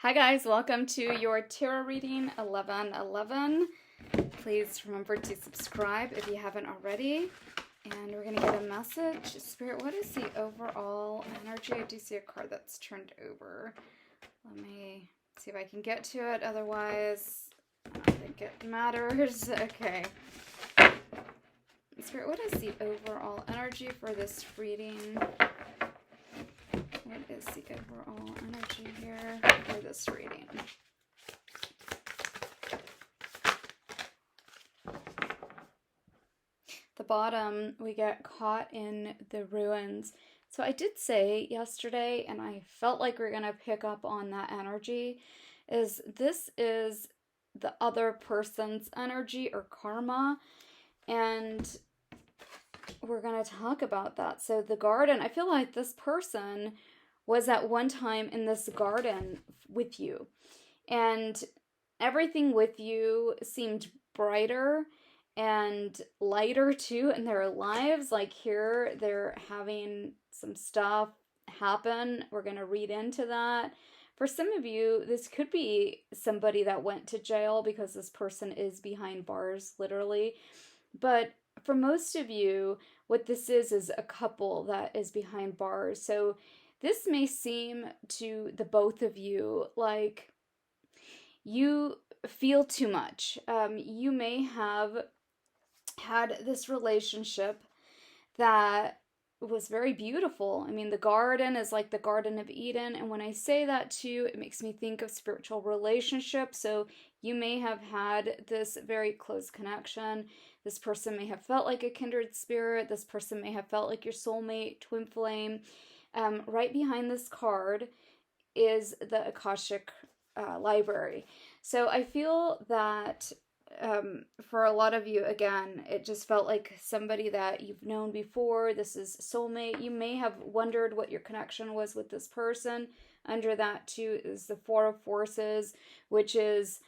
Hi guys, welcome to your tarot reading 1111. Please remember to subscribe if you haven't already. And we're going to get a message. Spirit, what is the overall energy? I do see a card that's turned over. Let me see if I can get to it. Otherwise, I don't think it matters. Okay. Spirit, what is the overall energy for this reading? What is the overall energy here for this reading? The bottom, we get caught in the ruins. So I did say yesterday, and I felt like we're going to pick up on that energy, is this is the other person's energy or karma. And we're going to talk about that. So the garden, I feel like this person was at one time in this garden with you, and everything with you seemed brighter and lighter too in their lives. Like here, they're having some stuff happen. We're going to read into that. For some of you, this could be somebody that went to jail because this person is behind bars, literally. But for most of you, what this is a couple that is behind bars. So this may seem to the both of you like you feel too much. You may have had this relationship that was very beautiful. I mean, the garden is like the Garden of Eden. And when I say that too, it makes me think of spiritual relationships. So you may have had this very close connection. This person may have felt like a kindred spirit. This person may have felt like your soulmate, twin flame. Right behind this card is the Akashic library. So I feel that for a lot of you, again, it just felt like somebody that you've known before. This is soulmate. You may have wondered what your connection was with this person. Under that too is the Four of Forces, which is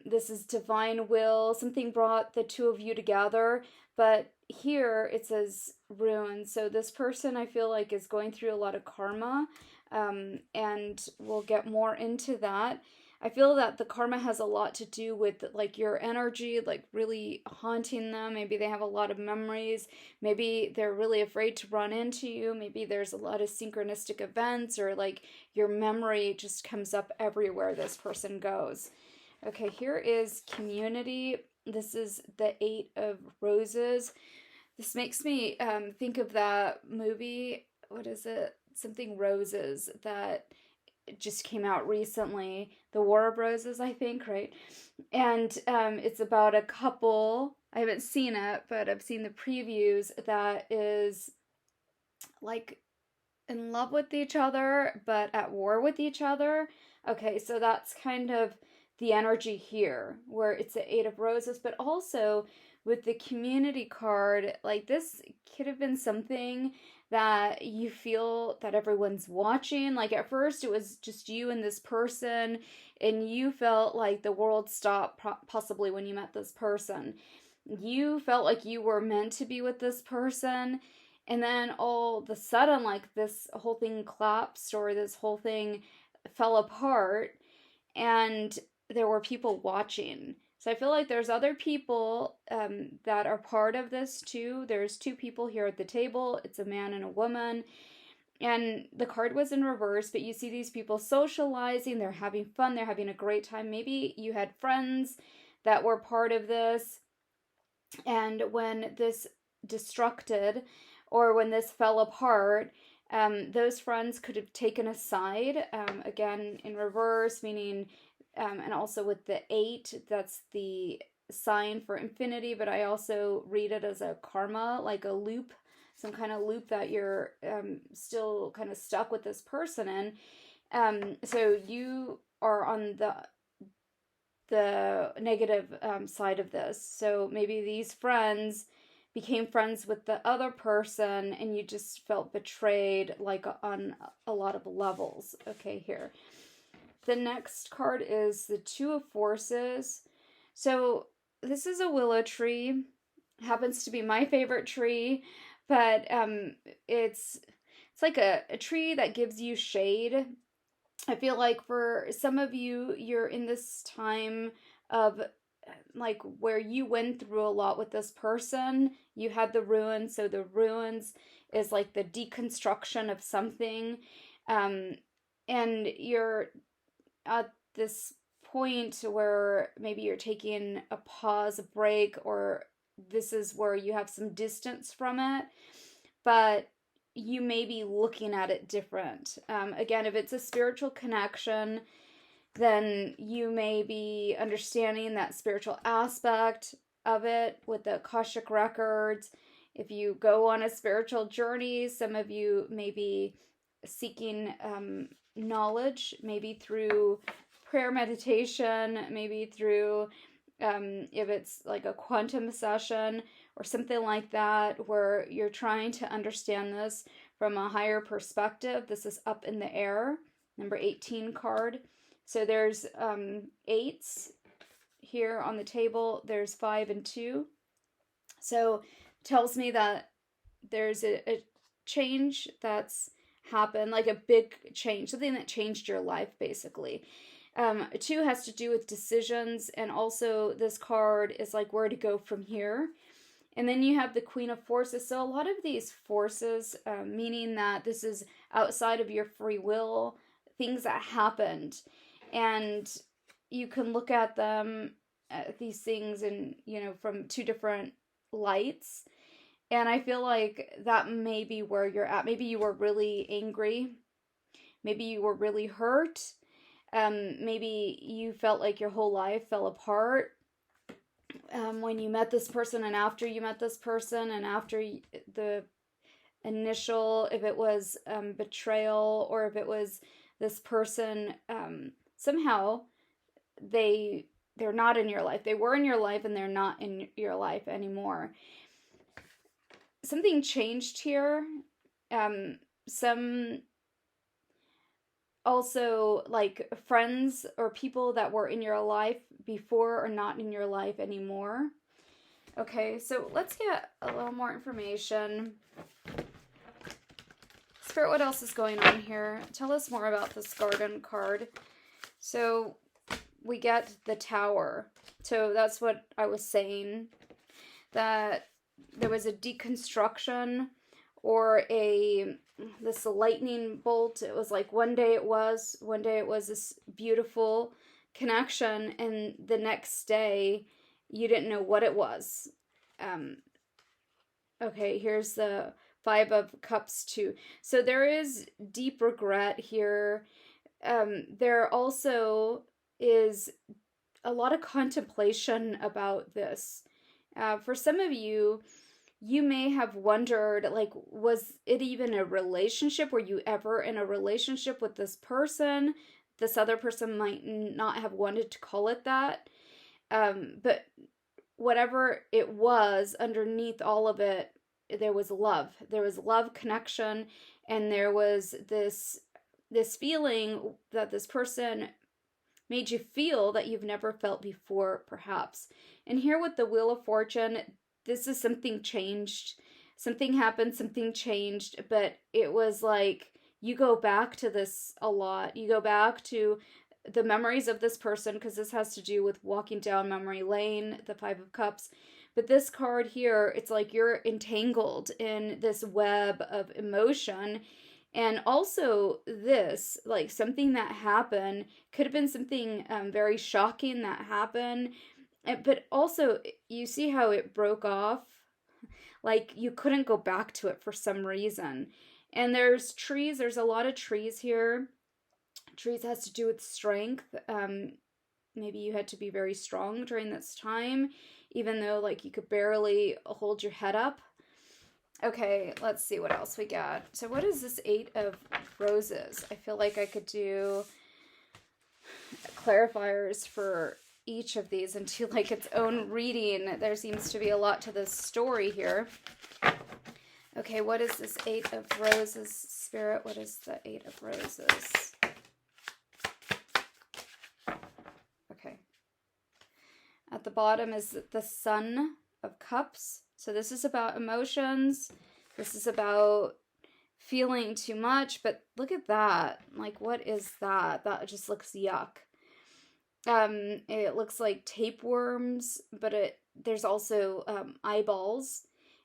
this is divine will. Something brought the two of you together. But here it says ruin. So this person, I feel like, is going through a lot of karma. And we'll get more into that. I feel that the karma has a lot to do with like your energy, like really haunting them. Maybe they have a lot of memories. Maybe they're really afraid to run into you. Maybe there's a lot of synchronistic events, or like your memory just comes up everywhere this person goes. Okay, here is community. This is the Eight of Roses. This makes me think of that movie. What is it? Something Roses that just came out recently. The War of Roses, I think, right? And it's about a couple. I haven't seen it, but I've seen the previews, that is like in love with each other, but at war with each other. Okay, so that's kind of the energy here, where it's the Eight of Roses, but also with the community card, like this could have been something that you feel that everyone's watching. Like at first it was just you and this person, and you felt like the world stopped possibly when you met this person. You felt like you were meant to be with this person, and then all of a sudden, like this whole thing collapsed, or this whole thing fell apart, and there were people watching. So I feel like there's other people that are part of this too. There's two people here at the table. It's a man and a woman. And the card was in reverse, but you see these people socializing. They're having fun. They're having a great time. Maybe you had friends that were part of this. And when this destructed, or when this fell apart, those friends could have taken a side. Again, in reverse, meaning... and also with the 8, that's the sign for infinity, but I also read it as a karma, like a loop, some kind of loop that you're still kind of stuck with this person in. So you are on the negative side of this. So maybe these friends became friends with the other person, and you just felt betrayed, like on a lot of levels. Okay, here. The next card is the Two of Forces. So this is a willow tree. Happens to be my favorite tree, but it's like a tree that gives you shade. I feel like for some of you, you're in this time of like where you went through a lot with this person. You had the ruins, so the ruins is like the deconstruction of something. Um, and you're at this point where maybe you're taking a pause, a break, or this is where you have some distance from it, but you may be looking at it different. Again, if it's a spiritual connection, then you may be understanding that spiritual aspect of it with the Akashic records. If you go on a spiritual journey, some of you may be seeking knowledge, maybe through prayer meditation, maybe through if it's like a quantum session or something like that, where you're trying to understand this from a higher perspective. This is up in the air, number 18 card. So there's eights here on the table. There's 5 and 2. So tells me that there's a change that's happened, like a big change, something that changed your life, basically. 2 has to do with decisions, and also this card is like where to go from here. And then you have the Queen of Forces. So a lot of these forces, meaning that this is outside of your free will, things that happened. And you can look at them, these things, and, from 2 different lights. And I feel like that may be where you're at. Maybe you were really angry. Maybe you were really hurt. Maybe you felt like your whole life fell apart when you met this person, and after you met this person, and after the initial, if it was betrayal, or if it was this person, somehow they're not in your life. They were in your life and they're not in your life anymore. Something changed here. Some also, like, friends or people that were in your life before are not in your life anymore. Okay, so let's get a little more information. Spirit, what else is going on here? Tell us more about this garden card. So we get the Tower. So that's what I was saying, that there was a deconstruction, or this lightning bolt. It was like one day it was this beautiful connection, and the next day you didn't know what it was. Okay, here's the 5 of Cups too. So there is deep regret here. There also is a lot of contemplation about this. For some of you, you may have wondered, like, was it even a relationship? Were you ever in a relationship with this person? This other person might not have wanted to call it that. But whatever it was, underneath all of it, there was love. There was love, connection, and there was this feeling that this person made you feel that you've never felt before, perhaps. And here with the Wheel of Fortune, this is something changed. Something happened, something changed, but it was like you go back to this a lot. You go back to the memories of this person, because this has to do with walking down memory lane, the 5 of Cups. But this card here, it's like you're entangled in this web of emotion. And also this, like, something that happened, could have been something very shocking that happened. But also, you see how it broke off? Like, you couldn't go back to it for some reason. And there's trees. There's a lot of trees here. Trees has to do with strength. Maybe you had to be very strong during this time, even though, like, you could barely hold your head up. Okay, let's see what else we got. So what is this 8 of Roses? I feel like I could do clarifiers for each of these and do like its own reading. There seems to be a lot to this story here. Okay, what is this 8 of Roses, Spirit? What is the 8 of Roses? Okay. At the bottom is the Sun of Cups. So this is about emotions. This is about feeling too much, but look at that. Like, what is that? That just looks yuck. It looks like tapeworms, but there's also eyeballs,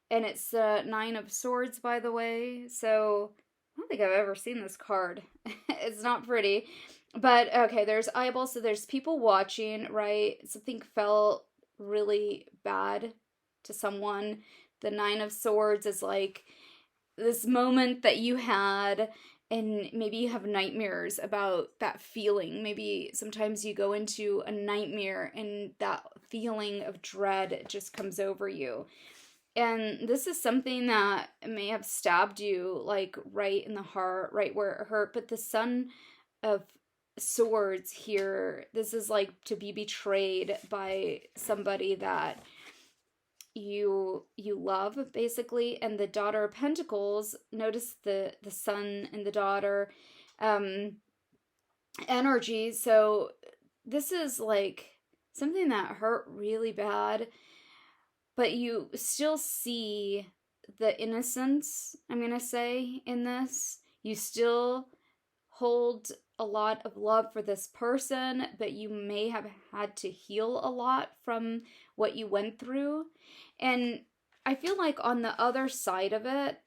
and it's the Nine of Swords, by the way. So I don't think I've ever seen this card. It's not pretty, but okay. There's eyeballs, so there's people watching, right? Something felt really bad to someone. The Nine of Swords is like this moment that you had, and maybe you have nightmares about that feeling. Maybe sometimes you go into a nightmare and that feeling of dread just comes over you. And this is something that may have stabbed you, like right in the heart, right where it hurt. But the Son of Swords here, this is like to be betrayed by somebody that you love, basically. And the Daughter of Pentacles, notice the Sun and the Daughter energy. So this is like something that hurt really bad, but you still see the innocence, I'm gonna say, in this. You still hold a lot of love for this person, but you may have had to heal a lot from what you went through. And I feel like on the other side of it,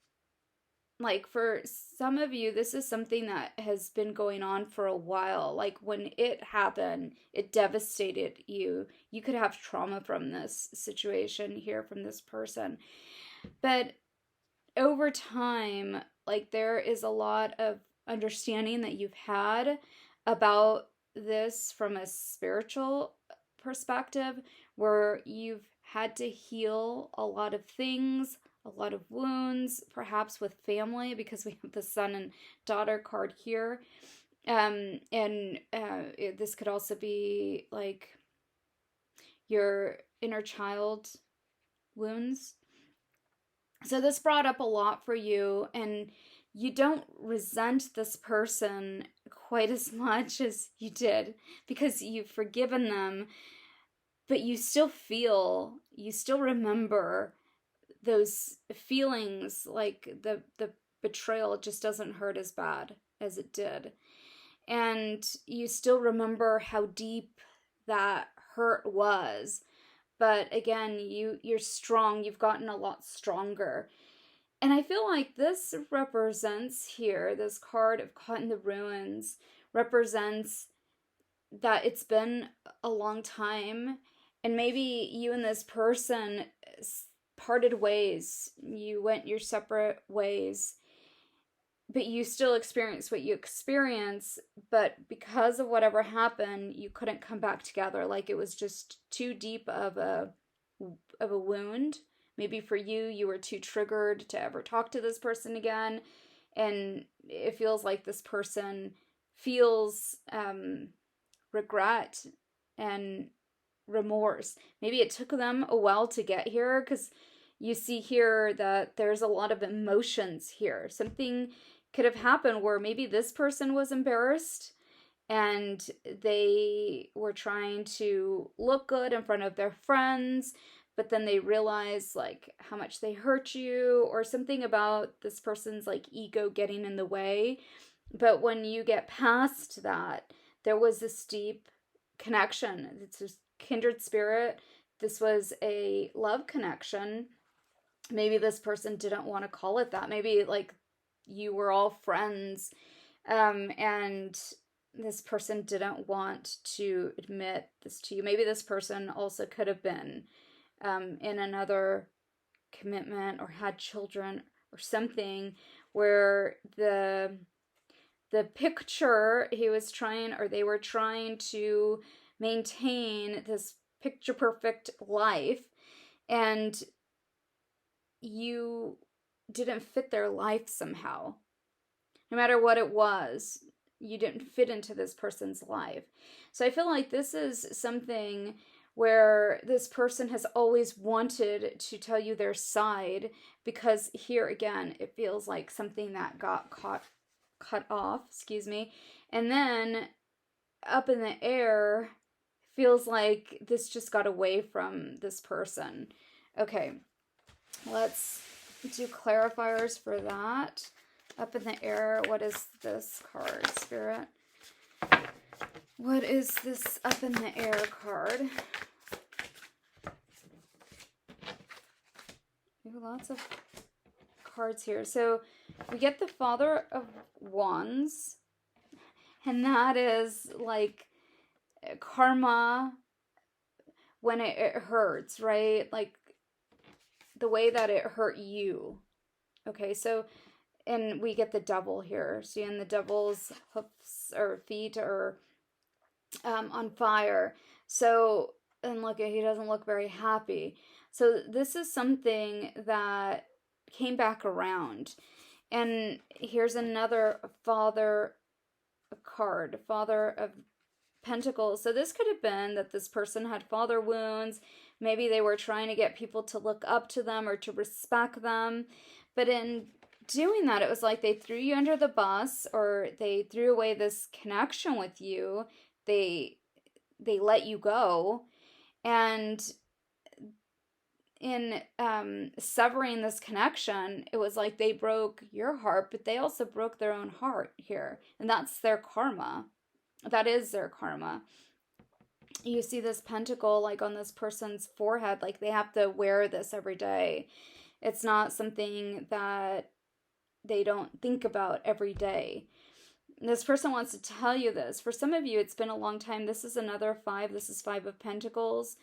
like for some of you, this is something that has been going on for a while. Like when it happened, it devastated you. You could have trauma from this situation here, from this person. But over time, like there is a lot of understanding that you've had about this from a spiritual perspective, where you've had to heal a lot of things, a lot of wounds, perhaps with family, because we have the Son and Daughter card here. This could also be like your inner child wounds. So this brought up a lot for you, and you don't resent this person quite as much as you did because you've forgiven them, but you still remember those feelings. Like the betrayal just doesn't hurt as bad as it did. And you still remember how deep that hurt was. But again, you're strong. You've gotten a lot stronger. And I feel like this represents here, this card of Caught in the Ruins, represents that it's been a long time, and maybe you and this person parted ways. You went your separate ways, but you still experience what you experience, but because of whatever happened, you couldn't come back together. Like it was just too deep of a wound. Maybe for you, you were too triggered to ever talk to this person again. And it feels like this person feels regret and remorse. Maybe it took them a while to get here, because you see here that there's a lot of emotions here. Something could have happened where maybe this person was embarrassed and they were trying to look good in front of their friends, but then they realize like how much they hurt you, or something about this person's like ego getting in the way. But when you get past that, there was this deep connection. It's a kindred spirit. This was a love connection. Maybe this person didn't want to call it that. Maybe like you were all friends, and this person didn't want to admit this to you. Maybe this person also could have been in another commitment or had children or something, where the picture he was trying, or they were trying to maintain this picture perfect life, and you didn't fit their life somehow. No matter what it was, you didn't fit into this person's life. So I feel like this is something where this person has always wanted to tell you their side, because here again, it feels like something that got cut off, and then up in the air, feels like this just got away from this person. Okay, let's do clarifiers for that. Up in the air. What is this card, Spirit? What is this up in the air card? We have lots of cards here. So we get the Father of Wands, and that is like karma when it hurts, right? Like the way that it hurt you. Okay, so, and we get the devil here. So, and the devil's hoofs or feet are on fire. So, and look, he doesn't look very happy. So this is something that came back around. And here's another Father card, Father of Pentacles. So this could have been that this person had father wounds. Maybe they were trying to get people to look up to them or to respect them. But in doing that, it was like they threw you under the bus, or they threw away this connection with you. They let you go. And in severing this connection, it was like they broke your heart, but they also broke their own heart here. And that's their karma. That is their karma. You see this pentacle like on this person's forehead, like they have to wear this every day. It's not something that they don't think about every day. This person wants to tell you this. For some of you, it's been a long time. This is another 5. This is 5 of Pentacles.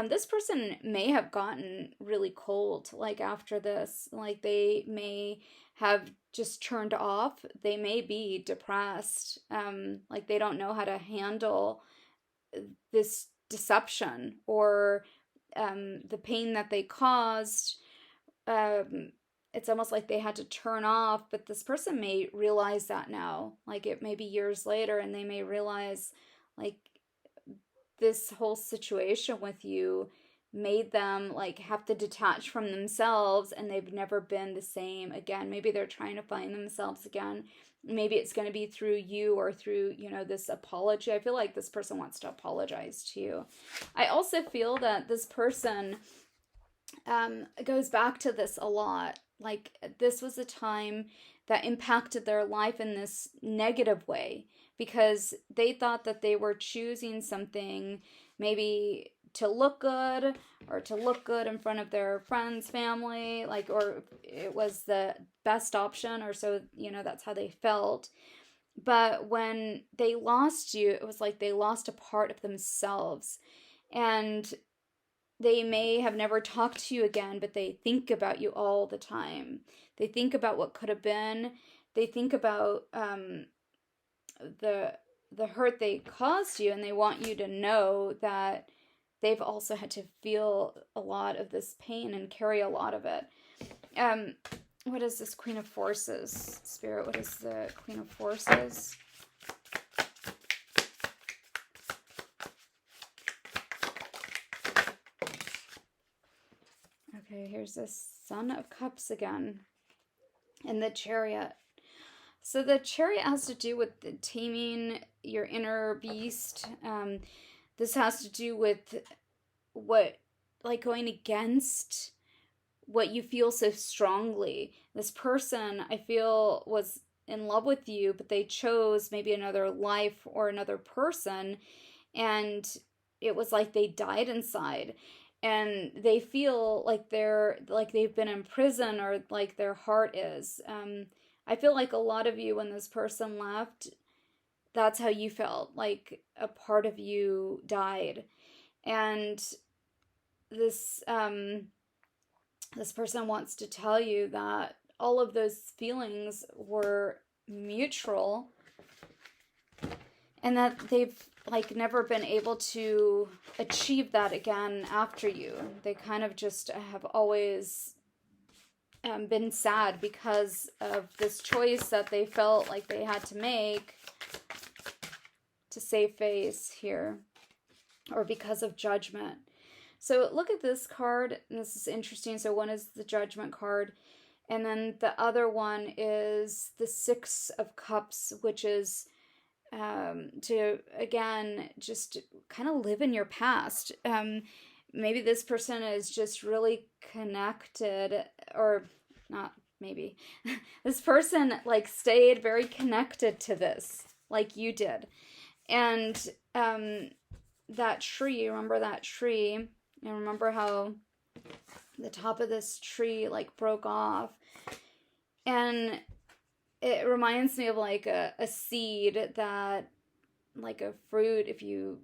This person may have gotten really cold, like after this. Like they may have just turned off. They may be depressed. Like they don't know how to handle this deception or the pain that they caused. It's almost like they had to turn off, but this person may realize that now. Like it may be years later, and they may realize like this whole situation with you made them like have to detach from themselves, and they've never been the same again. Maybe they're trying to find themselves again. Maybe it's going to be through you or through, this apology. I feel like this person wants to apologize to you. I also feel that this person goes back to this a lot. Like this was a time that impacted their life in this negative way, because they thought that they were choosing something maybe to look good, or to look good in front of their friends, family, like, or it was the best option, or so, that's how they felt. But when they lost you, it was like they lost a part of themselves. And they may have never talked to you again, but they think about you all the time. They think about what could have been. They think about the hurt they caused you, and they want you to know that they've also had to feel a lot of this pain and carry a lot of it. What is this Queen of Forces, Spirit? What is the Queen of Forces? Okay, here's the Son of Cups again. And the Chariot. So the Chariot has to do with taming your inner beast. This has to do with going against what you feel so strongly. This person, I feel, was in love with you, but they chose maybe another life or another person, and it was like they died inside. And they feel like they've been in prison, or like their heart is. I feel like a lot of you, when this person left, that's how you felt, like a part of you died. And this person wants to tell you that all of those feelings were mutual, and that they've never been able to achieve that again after you. They kind of just have always been sad because of this choice that they felt like they had to make to save face here, or because of judgment. So look at this card, and this is interesting. So one is the Judgment card, and then the other one is the Six of Cups, which is to, again, just kind of live in your past. Maybe this person is just really connected, or not maybe. This person like stayed very connected to this, like you did. And that tree, remember that tree? And remember how the top of this tree like broke off. And it reminds me of like a seed that, like a fruit, if you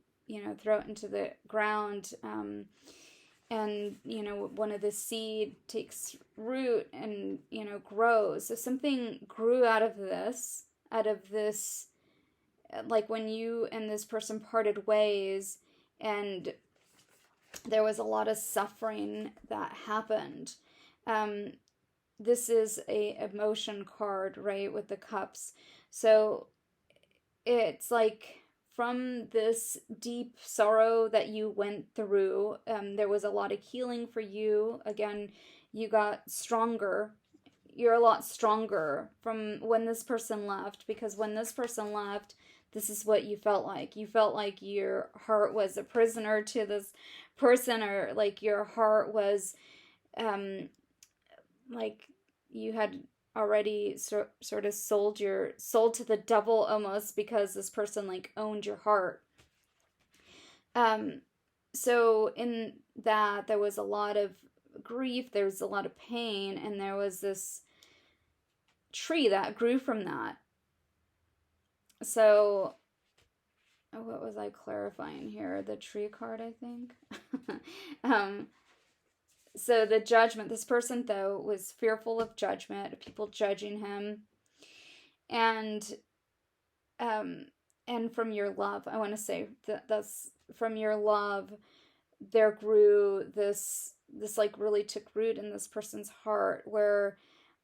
throw it into the ground, and one of the seed takes root and grows. So something grew out of this, like when you and this person parted ways, and there was a lot of suffering that happened. This is a emotion card, right, with the cups. So it's like from this deep sorrow that you went through, there was a lot of healing for you. Again, you got stronger. You're a lot stronger from when this person left, because when this person left, this is what you felt like. You felt like your heart was a prisoner to this person, or like your heart was like you had already sort of sold your soul to the devil almost, because this person like owned your heart. So in that, there was a lot of grief, there was a lot of pain, and there was this tree that grew from that. So what was I clarifying here? The tree card, I think. So the judgment, this person though was fearful of judgment, people judging him, and from your love, I want to say that's from your love, there grew this like really took root in this person's heart, where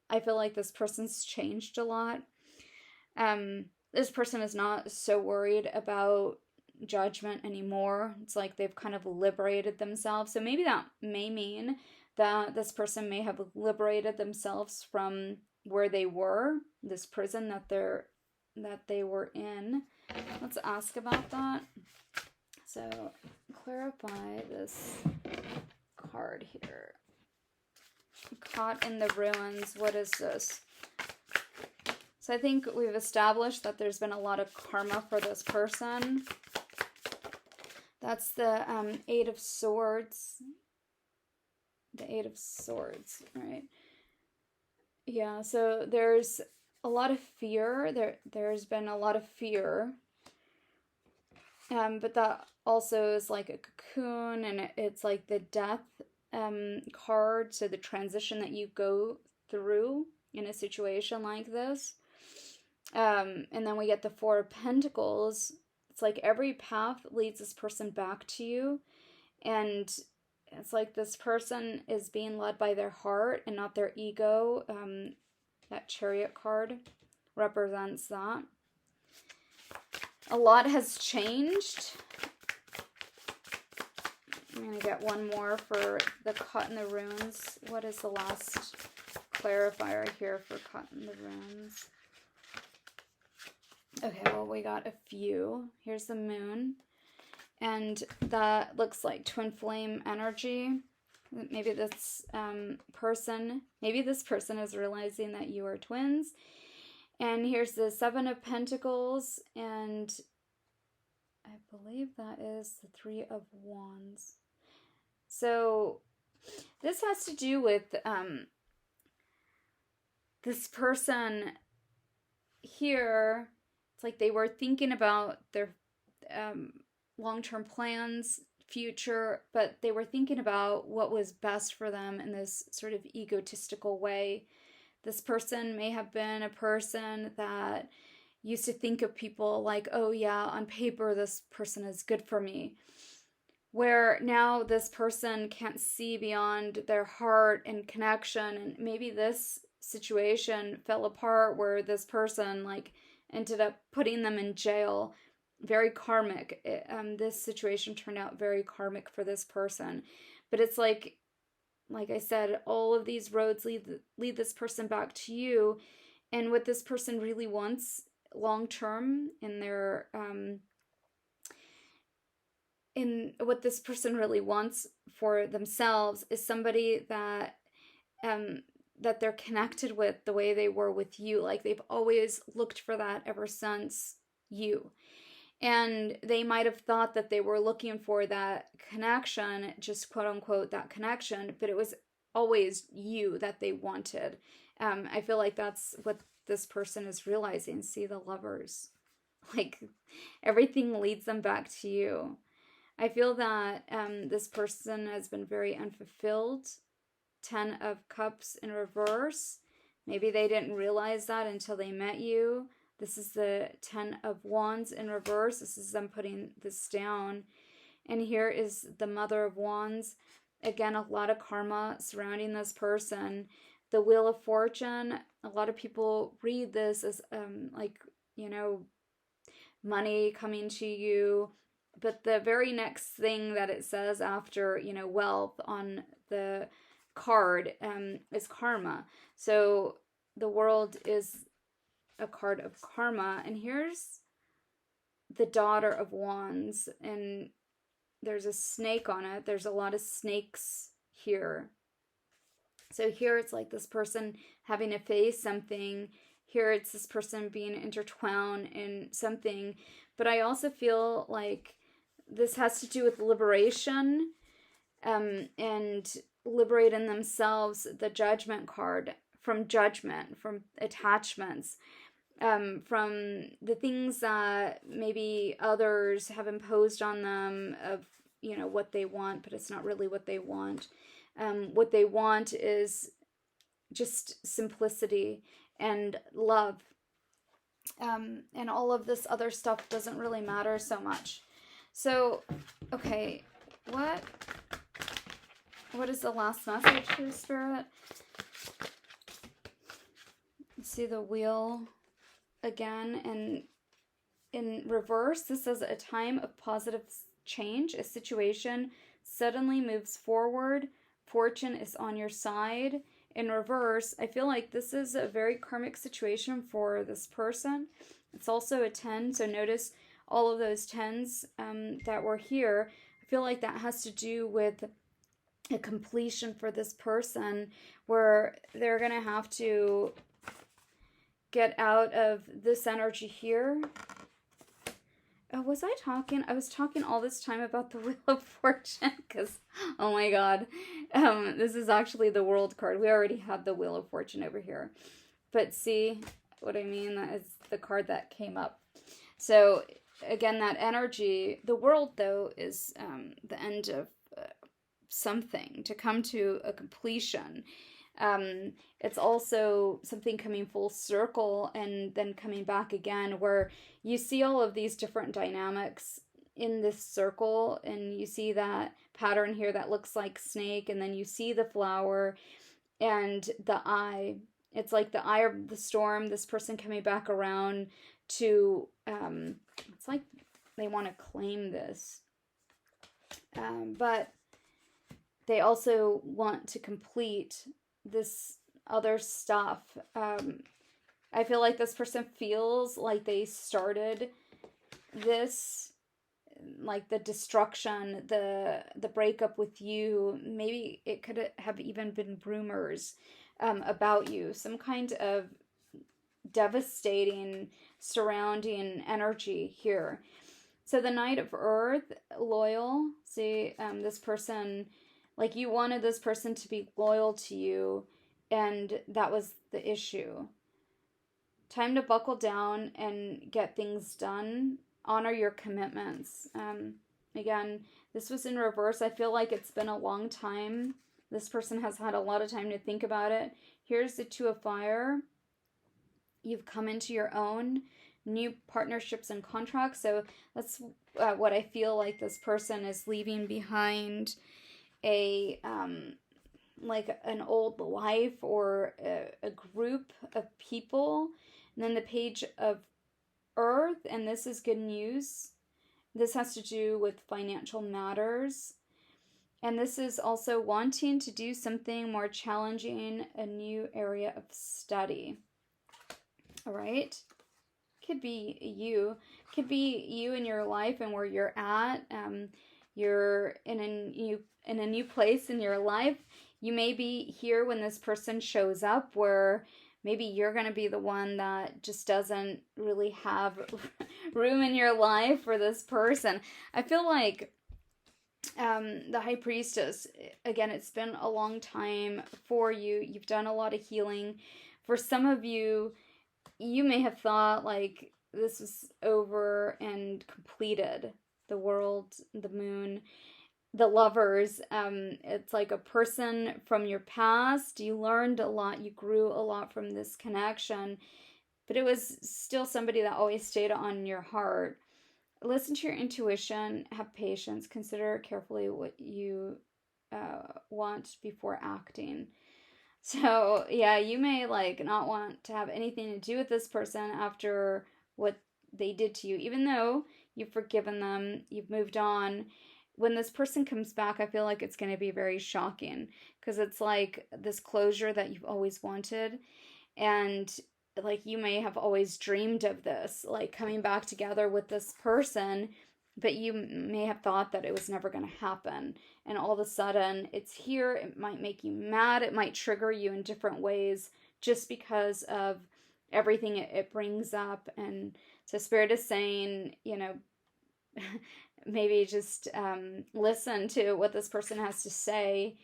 I feel like this person's changed a lot. This person is not so worried about judgment anymore. It's like they've kind of liberated themselves. So maybe that may mean that this person may have liberated themselves from where they were, this prison that they were in. Let's ask about that. So clarify this card here. Caught in the ruins. What is this? So I think we've established that there's been a lot of karma for this person. That's the Eight of Swords. The Eight of Swords, right? Yeah, so there's a lot of fear. There's been a lot of fear. But that also is like a cocoon, and it's like the death card. So the transition that you go through in a situation like this. And then we get the Four of Pentacles. It's like every path leads this person back to you. And it's like this person is being led by their heart and not their ego. That Chariot card represents that. A lot has changed. I'm going to get one more for the Caught in the Ruins. What is the last clarifier here for Caught in the Ruins? Okay, well, we got a few. Here's the Moon. And that looks like twin flame energy. Maybe this person is realizing that you are twins. And here's the Seven of Pentacles. And I believe that is the Three of Wands. So this has to do with this person here. It's like they were thinking about their long-term plans, future, but they were thinking about what was best for them in this sort of egotistical way. This person may have been a person that used to think of people like, oh yeah, on paper this person is good for me. Where now this person can't see beyond their heart and connection, and maybe this situation fell apart where this person like ended up putting them in jail. Very karmic. This situation turned out very karmic for this person. But it's like I said, all of these roads lead this person back to you. And what this person really wants long term in their what this person really wants for themselves is somebody that that they're connected with the way they were with you. Like they've always looked for that ever since you. And they might have thought that they were looking for that connection, just quote unquote that connection, but it was always you that they wanted. I feel like that's what this person is realizing. See the lovers. Like everything leads them back to you. I feel that this person has been very unfulfilled. 10 of Cups in reverse. Maybe they didn't realize that until they met you. This is the 10 of Wands in reverse. This is them putting this down. And here is the Mother of Wands. Again, a lot of karma surrounding this person. The Wheel of Fortune. A lot of people read this as like, you know, money coming to you. But the very next thing that it says after, you know, wealth on the card is karma. So the World is a card of karma. And here's the Daughter of Wands. And there's a snake on it. There's a lot of snakes here. So here it's like this person having to face something. Here it's this person being intertwined in something. But I also feel like this has to do with liberation and liberating themselves. The Judgment card, from judgment, from attachments, from the things that maybe others have imposed on them of, you know, what they want, but it's not really what they want. What they want is just simplicity and love. And all of this other stuff doesn't really matter so much. So, okay, what is the last message for Spirit? See the Wheel again, and in reverse, this says a time of positive change. A situation suddenly moves forward. Fortune is on your side. In reverse, I feel like this is a very karmic situation for this person. It's also a 10, so notice all of those 10s that were here. I feel like that has to do with a completion for this person where they're going to have to get out of this energy here. Oh, was I talking? I was talking all this time about the Wheel of Fortune because, oh my God, this is actually the World card. We already have the Wheel of Fortune over here. But see what I mean? That is the card that came up. So, again, that energy, the World, though, is the end of something to come to a completion. It's also something coming full circle and then coming back again, where you see all of these different dynamics in this circle, and you see that pattern here that looks like snake, and then you see the flower and the eye. It's like the eye of the storm, this person coming back around to, it's like they want to claim this. But they also want to complete this other stuff. I feel like this person feels like they started this, like the destruction, the breakup with you. Maybe it could have even been rumors about you, some kind of devastating surrounding energy here. So the Knight of Earth, loyal. See, this person, like you wanted this person to be loyal to you, and that was the issue. Time to buckle down and get things done. Honor your commitments. Again, this was in reverse. I feel like it's been a long time. This person has had a lot of time to think about it. Here's the Two of Fire. You've come into your own. New partnerships and contracts. So that's what I feel like this person is leaving behind, a like an old life or a group of people. And then the Page of Earth, and this is good news. This has to do with financial matters. And this is also wanting to do something more challenging, a new area of study. All right. Could be you in your life and where you're at. You're in a new place in your life. you may be here when this person shows up, where maybe you're going to be the one that just doesn't really have room in your life for this person. I feel like the High Priestess, again, it's been a long time for you. You've done a lot of healing. For some of you, you may have thought like this was over and completed. The world, the moon, the Lovers. It's like a person from your past. You learned a lot. You grew a lot from this connection. But it was still somebody that always stayed on your heart. Listen to your intuition, have patience, consider carefully what you want before acting. So, yeah, you may like not want to have anything to do with this person after what they did to you, even though you've forgiven them, you've moved on. When this person comes back, I feel like it's going to be very shocking because it's like this closure that you've always wanted. And like you may have always dreamed of this, like coming back together with this person, but you may have thought that it was never going to happen. And all of a sudden it's here. It might make you mad. It might trigger you in different ways just because of everything it brings up. And so Spirit is saying, you know, maybe just listen to what this person has to say,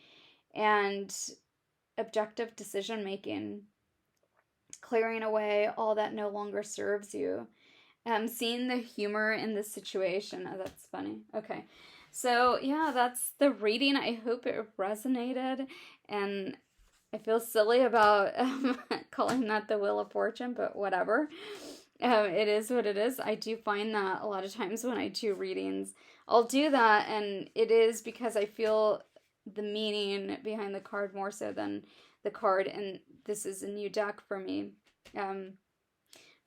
and objective decision making, clearing away all that no longer serves you. Seeing the humor in this situation. Oh, that's funny. Okay. So, yeah, that's the reading. I hope it resonated. And I feel silly about calling that the Wheel of Fortune, but whatever. It is what it is. I do find that a lot of times when I do readings, I'll do that, and it is because I feel the meaning behind the card more so than the card, and this is a new deck for me.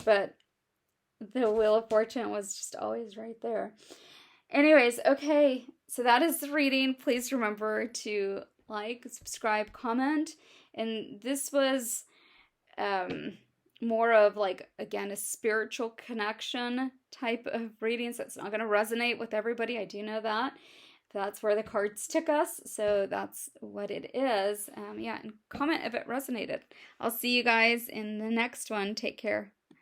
But the Wheel of Fortune was just always right there. Anyways, okay, so that is the reading. Please remember to like, subscribe, comment. And this was more of like, again, a spiritual connection type of reading. So it's not going to resonate with everybody. I do know that. That's where the cards took us. So that's what it is. Yeah, and comment if it resonated. I'll see you guys in the next one. Take care.